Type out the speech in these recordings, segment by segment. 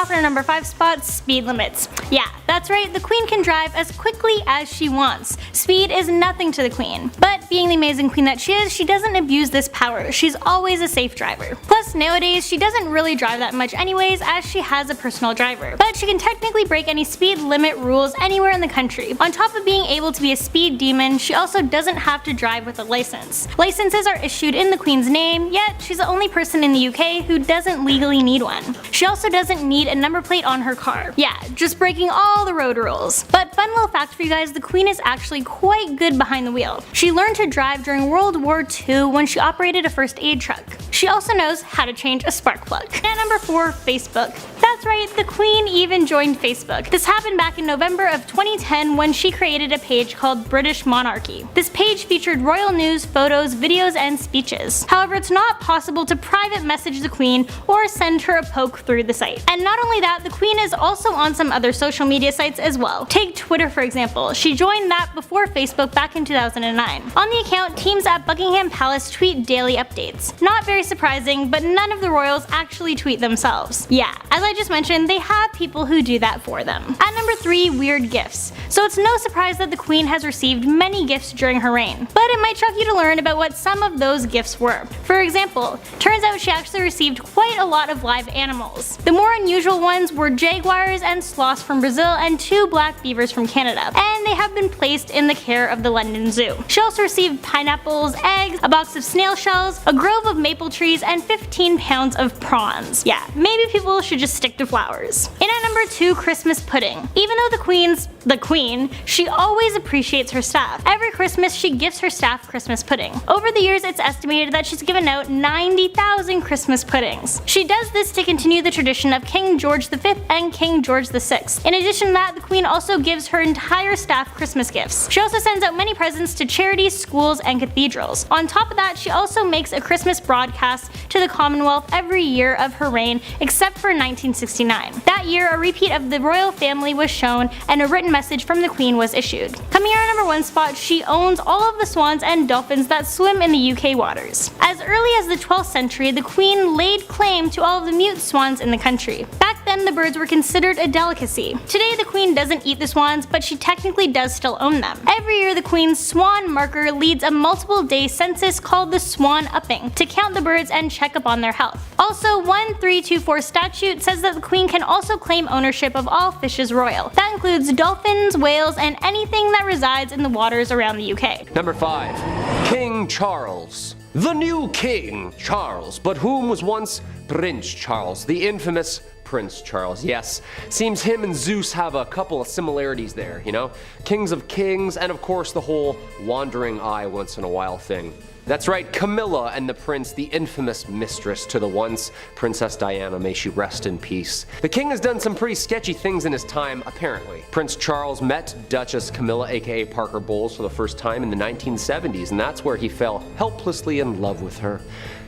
off in our number 5 spot, speed limits. Yeah, that's right, the Queen can drive as quickly as she wants. Speed is nothing to the Queen. But being the amazing Queen that she is, she doesn't abuse this power. She's always a safe driver. Plus, nowadays, she doesn't really drive that much anyways, as she has a personal driver. But she can technically break any speed limit rules anywhere in the country. On top of being able to be a speed demon, she also doesn't have to drive with a license. Licenses are issued in the Queen's name, yet she's the only person in the UK who doesn't legally need one. She also doesn't need a number plate on her car. Yeah, just breaking all the road rules. But fun little fact for you guys, the Queen is actually quite good behind the wheel. She learned to drive during World War II when she operated a first aid truck. She also knows how to change a spark plug. And number 4, Facebook. That's right, the Queen even joined Facebook. This happened back in November of 2010 when she created a page called British Monarchy. This page featured royal news, photos, videos, and speeches. However, it's not possible to private message the Queen or send her a poke through the site. And not only that, the Queen is also on some other social media sites as well. Take Twitter for example. She joined that before Facebook back in 2009. On the account, teams at Buckingham Palace tweet daily updates. Not very surprising, but none of the royals actually tweet themselves. Yeah, as I just mentioned, they have people who do that for them. At number 3, weird gifts. So it's no surprise that the Queen has received many gifts during her reign, but it might shock you to learn about what some of those gifts were. For example, turns out she actually received quite a lot of live animals. The more unusual ones were jaguars and sloths from Brazil and 2 black beavers from Canada, and they have been placed in the care of the London Zoo. She also received pineapples, eggs, a box of snail shells, a grove of maple trees, and 15 pounds of prawns. Yeah, maybe people should just stick to flowers. In at number 2, Christmas pudding. Even though the Queen's the Queen, she always appreciates her staff. Every Christmas, she gives her staff Christmas pudding. Over the years, it's estimated that she's given out 90,000 Christmas puddings. She does this to continue the tradition of King George V and King George VI. In addition to that, the Queen also gives her entire staff Christmas gifts. She also sends out many presents to charities, schools, and cathedrals. On top of that, she also makes a Christmas broadcast to the Commonwealth every year of her reign, except for 1969. That year, a repeat of the royal family was shown and a written message from the Queen was issued. Coming in our number 1 spot, she owns all of the swans and dolphins that swim in the UK waters. As early as the 12th century, the Queen laid claim to all of the mute swans in the country. Back then, the birds were considered a delicacy. Today, the Queen doesn't eat the swans, but she technically does still own them. Every year, the Queen's swan marker leads a multiple-day census called the Swan Upping to count the birds and check up on their health. Also, 1324 statute says that the Queen can also claim ownership of all fishes royal. That includes dolphins, whales, and anything that resides in the waters around the UK. Number 5. King Charles. The new King Charles, but whom was once Prince Charles, the infamous Prince Charles. Yes, seems him and Zeus have a couple of similarities there, you know? Kings of kings, and of course the whole wandering eye once in a while thing. That's right, Camilla and the prince, the infamous mistress to the once Princess Diana, may she rest in peace. The king has done some pretty sketchy things in his time, apparently. Prince Charles met Duchess Camilla, aka Parker Bowles, for the first time in the 1970s, and that's where he fell helplessly in love with her.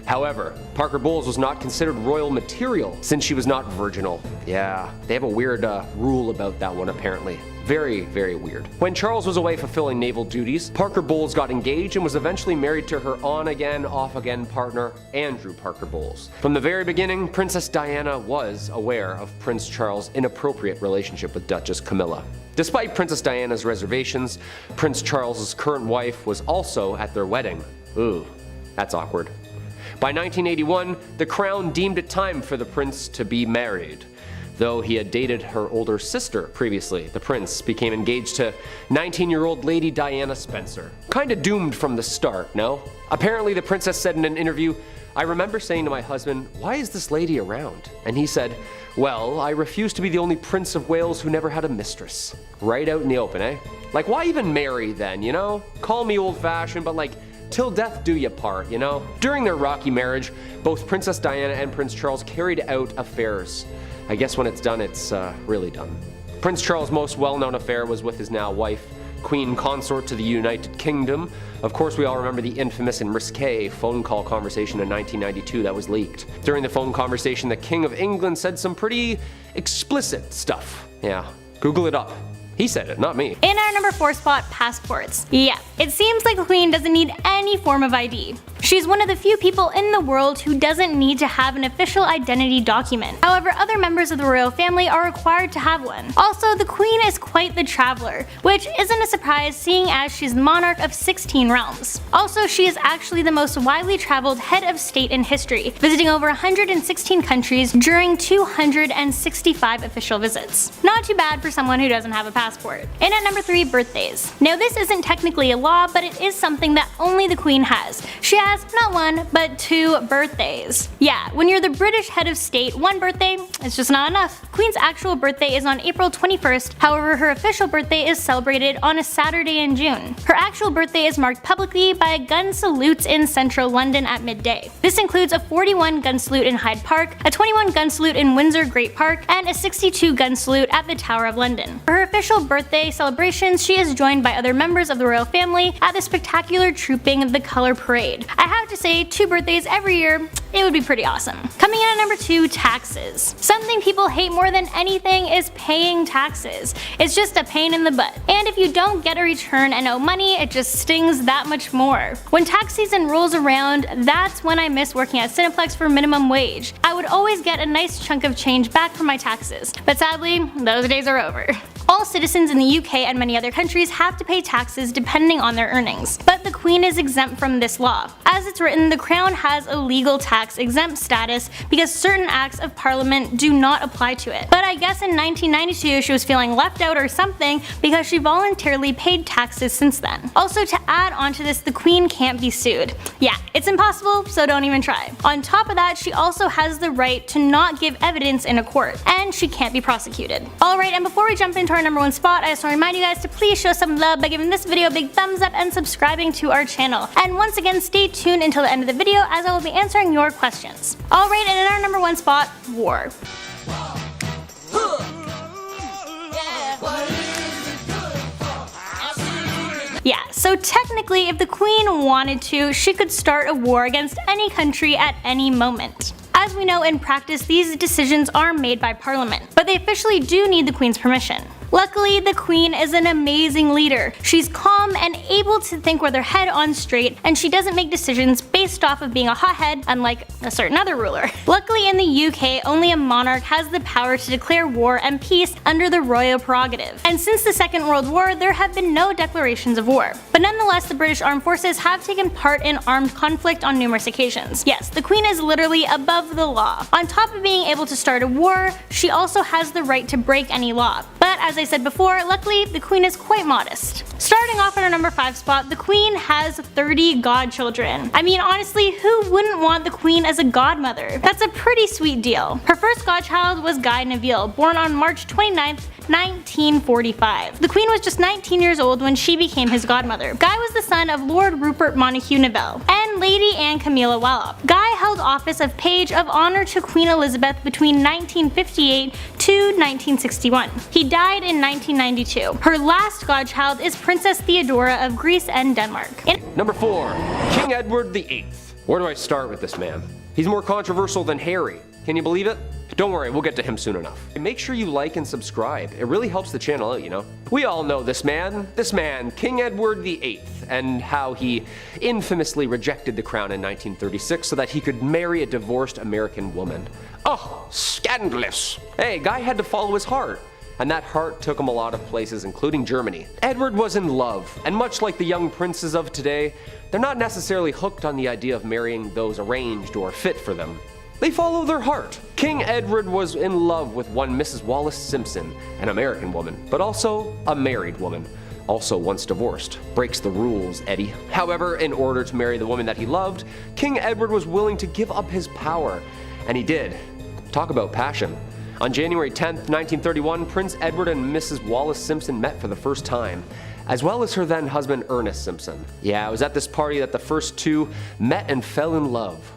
However, Parker Bowles was not considered royal material since she was not virginal. Yeah, they have a weird rule about that one apparently. Very, very weird. When Charles was away fulfilling naval duties, Parker Bowles got engaged and was eventually married to her on-again, off-again partner, Andrew Parker Bowles. From the very beginning, Princess Diana was aware of Prince Charles' inappropriate relationship with Duchess Camilla. Despite Princess Diana's reservations, Prince Charles' current wife was also at their wedding. Ooh, that's awkward. By 1981, the crown deemed it time for the prince to be married. Though he had dated her older sister previously, the prince became engaged to 19-year-old Lady Diana Spencer. Kinda doomed from the start, no? Apparently the princess said in an interview, "I remember saying to my husband, 'Why is this lady around?' And he said, 'Well, I refuse to be the only Prince of Wales who never had a mistress.'" Right out in the open, eh? Like, why even marry then, you know? Call me old-fashioned, but like, till death do you part, you know? During their rocky marriage, both Princess Diana and Prince Charles carried out affairs. I guess when it's done, it's really done. Prince Charles' most well-known affair was with his now wife, Queen Consort to the United Kingdom. Of course, we all remember the infamous and risque phone call conversation in 1992 that was leaked. During the phone conversation, the King of England said some pretty explicit stuff. Yeah, Google it up. He said it, not me. In our number 4 spot, passports. Yeah, it seems like the Queen doesn't need any form of ID. She's one of the few people in the world who doesn't need to have an official identity document. However, other members of the royal family are required to have one. Also, the queen is quite the traveler, which isn't a surprise seeing as she's the monarch of 16 realms. Also, she is actually the most widely traveled head of state in history, visiting over 116 countries during 265 official visits. Not too bad for someone who doesn't have a passport. And at number 3, birthdays. Now this isn't technically a law, but it is something that only the queen has. She has not 1, but 2 birthdays. Yeah, when you're the British head of state, 1 birthday is just not enough. Queen's actual birthday is on April 21st, however her official birthday is celebrated on a Saturday in June. Her actual birthday is marked publicly by gun salutes in central London at midday. This includes a 41 gun salute in Hyde Park, a 21 gun salute in Windsor Great Park, and a 62 gun salute at the Tower of London. For her official birthday celebrations, she is joined by other members of the royal family at the spectacular Trooping the Colour Parade. I have to say, 2 birthdays every year, it would be pretty awesome. Coming in at number 2, taxes. Something people hate more than anything is paying taxes. It's just a pain in the butt. And if you don't get a return and owe money, it just stings that much more. When tax season rolls around, that's when I miss working at Cineplex for minimum wage. I would always get a nice chunk of change back from my taxes, but sadly, those days are over. All citizens in the UK and many other countries have to pay taxes depending on their earnings, but the Queen is exempt from this law. As it's written, the Crown has a legal tax exempt status because certain acts of Parliament do not apply to it. But I guess in 1992 she was feeling left out or something because she voluntarily paid taxes since then. Also, to add on to this, the Queen can't be sued. Yeah, it's impossible, so don't even try. On top of that, she also has the right to not give evidence in a court, and she can't be prosecuted. Alright, and before we jump into our number 1 spot, I just want to remind you guys to please show some love by giving this video a big thumbs up and subscribing to our channel. And once again, stay tuned until the end of the video as I will be answering your questions. Alright, and in our number 1 spot, war. Yeah, so technically if the Queen wanted to, she could start a war against any country at any moment. As we know, in practice, these decisions are made by Parliament, but they officially do need the Queen's permission. Luckily, the Queen is an amazing leader. She's calm and able to think with her head on straight, and she doesn't make decisions based off of being a hothead, unlike a certain other ruler. Luckily in the UK, only a monarch has the power to declare war and peace under the royal prerogative. And since the Second World War, there have been no declarations of war. But nonetheless, the British Armed Forces have taken part in armed conflict on numerous occasions. Yes, the Queen is literally above the law. On top of being able to start a war, she also has the right to break any law. But as I said before, luckily the Queen is quite modest. Starting off in our number 5 spot, the Queen has 30 godchildren. I mean, honestly, who wouldn't want the Queen as a godmother? That's a pretty sweet deal. Her first godchild was Guy Neville, born on March 29th, 1945. The Queen was just 19 years old when she became his godmother. Guy was the son of Lord Rupert Montague Neville and Lady Anne Camilla Wallop. Guy held office of Page of Honor to Queen Elizabeth between 1958 to 1961. He died in 1992. Her last godchild is Princess Theodora of Greece and Denmark. Number 4, King Edward VIII. Where do I start with this man? He's more controversial than Harry. Can you believe it? Don't worry, we'll get to him soon enough. And make sure you like and subscribe. It really helps the channel out, you know. We all know this man, King Edward VIII, and how he infamously rejected the crown in 1936 so that he could marry a divorced American woman. Oh, scandalous. Hey, Guy had to follow his heart, and that heart took him a lot of places, including Germany. Edward was in love, and much like the young princes of today, they're not necessarily hooked on the idea of marrying those arranged or fit for them. They follow their heart. King Edward was in love with one Mrs. Wallace Simpson, an American woman, but also a married woman, also once divorced. Breaks the rules, Eddie. However, in order to marry the woman that he loved, King Edward was willing to give up his power, and he did. Talk about passion. On January 10th, 1931, Prince Edward and Mrs. Wallace Simpson met for the first time, as well as her then husband Ernest Simpson. Yeah, it was at this party that the first two met and fell in love.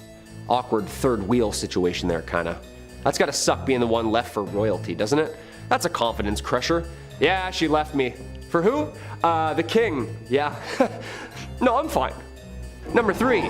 Awkward third wheel situation there, kinda. That's gotta suck being the one left for royalty, doesn't it? That's a confidence crusher. Yeah, she left me. For who? The king. Yeah. No, I'm fine. Number 3,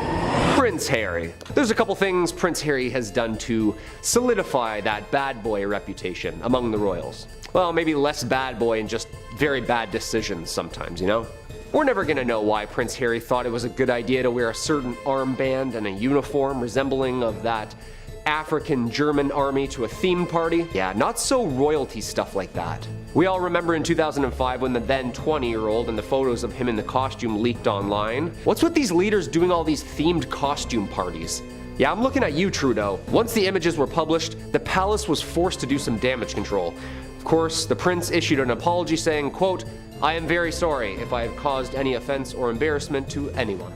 Prince Harry. There's a couple things Prince Harry has done to solidify that bad boy reputation among the royals. Well, maybe less bad boy and just very bad decisions sometimes, you know? We're never gonna know why Prince Harry thought it was a good idea to wear a certain armband and a uniform resembling of that African German army to a theme party. Yeah, not so royalty stuff like that. We all remember in 2005 when the then 20-year-old and the photos of him in the costume leaked online. What's with these leaders doing all these themed costume parties? Yeah, I'm looking at you, Trudeau. Once the images were published, the palace was forced to do some damage control. Of course, the prince issued an apology saying, quote, "I am very sorry if I have caused any offense or embarrassment to anyone.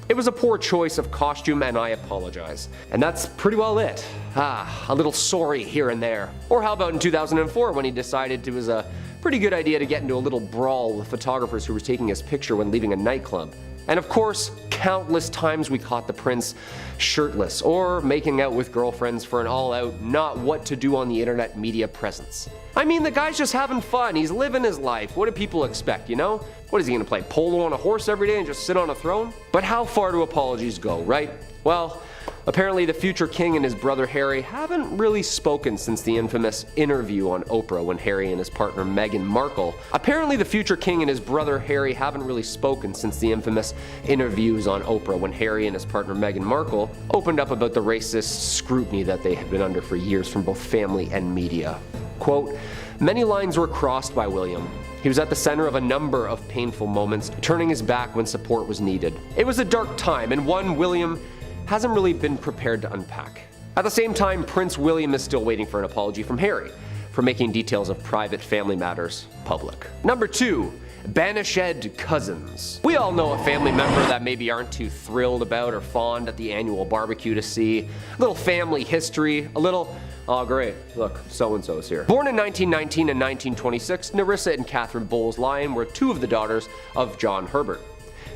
It was a poor choice of costume and I apologize." And that's pretty well it. A little sorry here and there. Or how about in 2004 when he decided it was a pretty good idea to get into a little brawl with photographers who were taking his picture when leaving a nightclub. And of course, countless times we caught the prince shirtless or making out with girlfriends for an all-out not what to do on the internet media presence. I mean, the guy's just having fun, he's living his life. What do people expect, you know? What is he gonna play polo on a horse every day and just sit on a throne? But how far do apologies go, right? Well, apparently the future king and his brother Harry haven't really spoken since the infamous interview on Oprah when Harry and his partner Meghan Markle. Apparently the future king and his brother Harry haven't really spoken since the infamous interviews on Oprah when Harry and his partner Meghan Markle opened up about the racist scrutiny that they had been under for years from both family and media. Quote, "Many lines were crossed by William. He was at the center of a number of painful moments, turning his back when support was needed. It was a dark time and one William hasn't really been prepared to unpack." At the same time, Prince William is still waiting for an apology from Harry for making details of private family matters public. Number 2. Banished Cousins. We all know a family member that maybe aren't too thrilled about or fond at the annual barbecue to see. A little family history, a little, oh great, look, so-and-so's here. Born in 1919 and 1926, Nerissa and Catherine Bowles-Lyon were two of the daughters of John Herbert.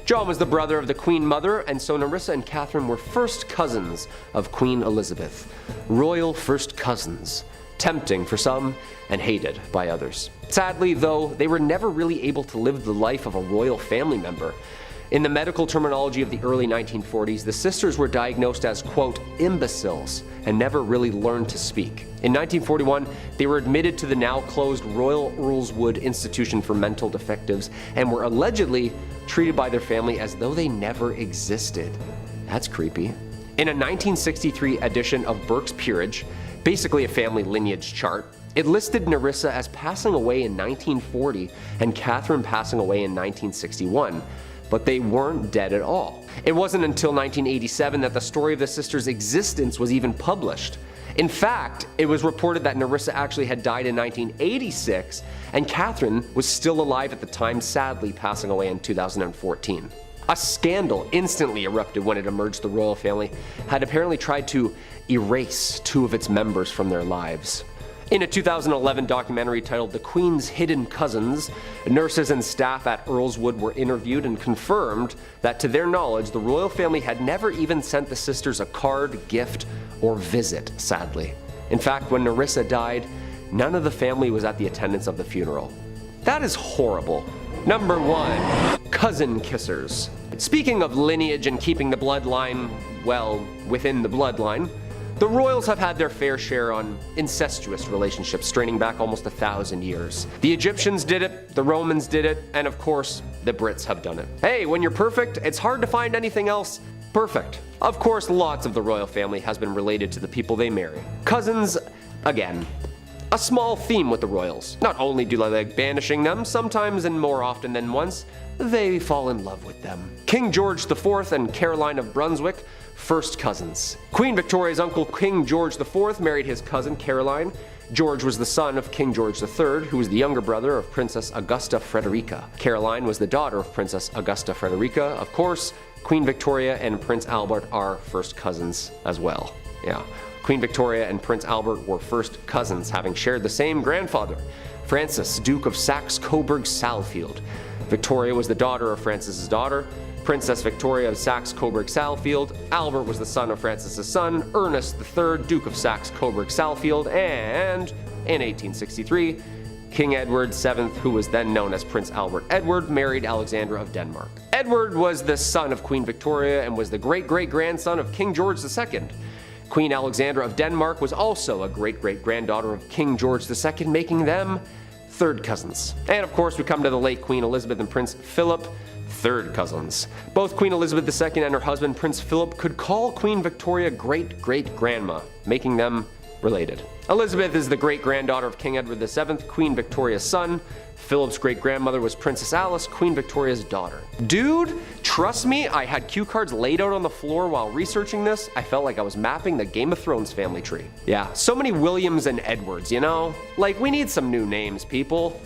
John was the brother of the Queen Mother, and so Nerissa and Catherine were first cousins of Queen Elizabeth. Royal first cousins. Tempting for some and hated by others. Sadly, though, they were never really able to live the life of a royal family member. In the medical terminology of the early 1940s, the sisters were diagnosed as, quote, imbeciles, and never really learned to speak. In 1941, they were admitted to the now closed Royal Earlswood Institution for Mental Defectives and were allegedly treated by their family as though they never existed. That's creepy. In a 1963 edition of Burke's Peerage, basically a family lineage chart, it listed Nerissa as passing away in 1940 and Catherine passing away in 1961. But they weren't dead at all. It wasn't until 1987 that the story of the sisters' existence was even published. In fact, it was reported that Nerissa actually had died in 1986, and Catherine was still alive at the time, sadly passing away in 2014. A scandal instantly erupted when it emerged the royal family had apparently tried to erase two of its members from their lives. In a 2011 documentary titled The Queen's Hidden Cousins, nurses and staff at Earlswood were interviewed and confirmed that to their knowledge, the royal family had never even sent the sisters a card, gift, or visit, sadly. In fact, when Nerissa died, none of the family was at the attendance of the funeral. That is horrible. Number 1. Cousin kissers. Speaking of lineage and keeping the bloodline, well, within the bloodline, the royals have had their fair share on incestuous relationships straining back almost 1,000 years. The Egyptians did it, the Romans did it, and of course, the Brits have done it. Hey, when you're perfect, it's hard to find anything else perfect. Of course, lots of the royal family has been related to the people they marry. Cousins, again, a small theme with the royals. Not only do they like banishing them, sometimes and more often than once, they fall in love with them. King George IV and Caroline of Brunswick, first cousins. Queen Victoria's uncle King George IV married his cousin Caroline. George was the son of King George III, who was the younger brother of Princess Augusta Frederica. Caroline was the daughter of Princess Augusta Frederica. Of course, Queen Victoria and Prince Albert are first cousins as well. Yeah. Queen Victoria and Prince Albert were first cousins, having shared the same grandfather, Francis, Duke of Saxe-Coburg-Saalfeld. Victoria was the daughter of Francis's daughter, Princess Victoria of Saxe-Coburg-Saalfeld. Albert was the son of Francis's son, Ernest III, Duke of Saxe-Coburg-Saalfeld, and in 1863, King Edward VII, who was then known as Prince Albert Edward, married Alexandra of Denmark. Edward was the son of Queen Victoria and was the great-great-grandson of King George II. Queen Alexandra of Denmark was also a great-great-granddaughter of King George II, making them third cousins. And of course we come to the late Queen Elizabeth and Prince Philip, third cousins. Both Queen Elizabeth II and her husband Prince Philip could call Queen Victoria great-great-grandma, making them related. Elizabeth is the great-granddaughter of King Edward VII, Queen Victoria's son. Philip's great-grandmother was Princess Alice, Queen Victoria's daughter. Dude, trust me, I had cue cards laid out on the floor while researching this. I felt like I was mapping the Game of Thrones family tree. Yeah, so many Williams and Edwards, you know? Like, we need some new names, people.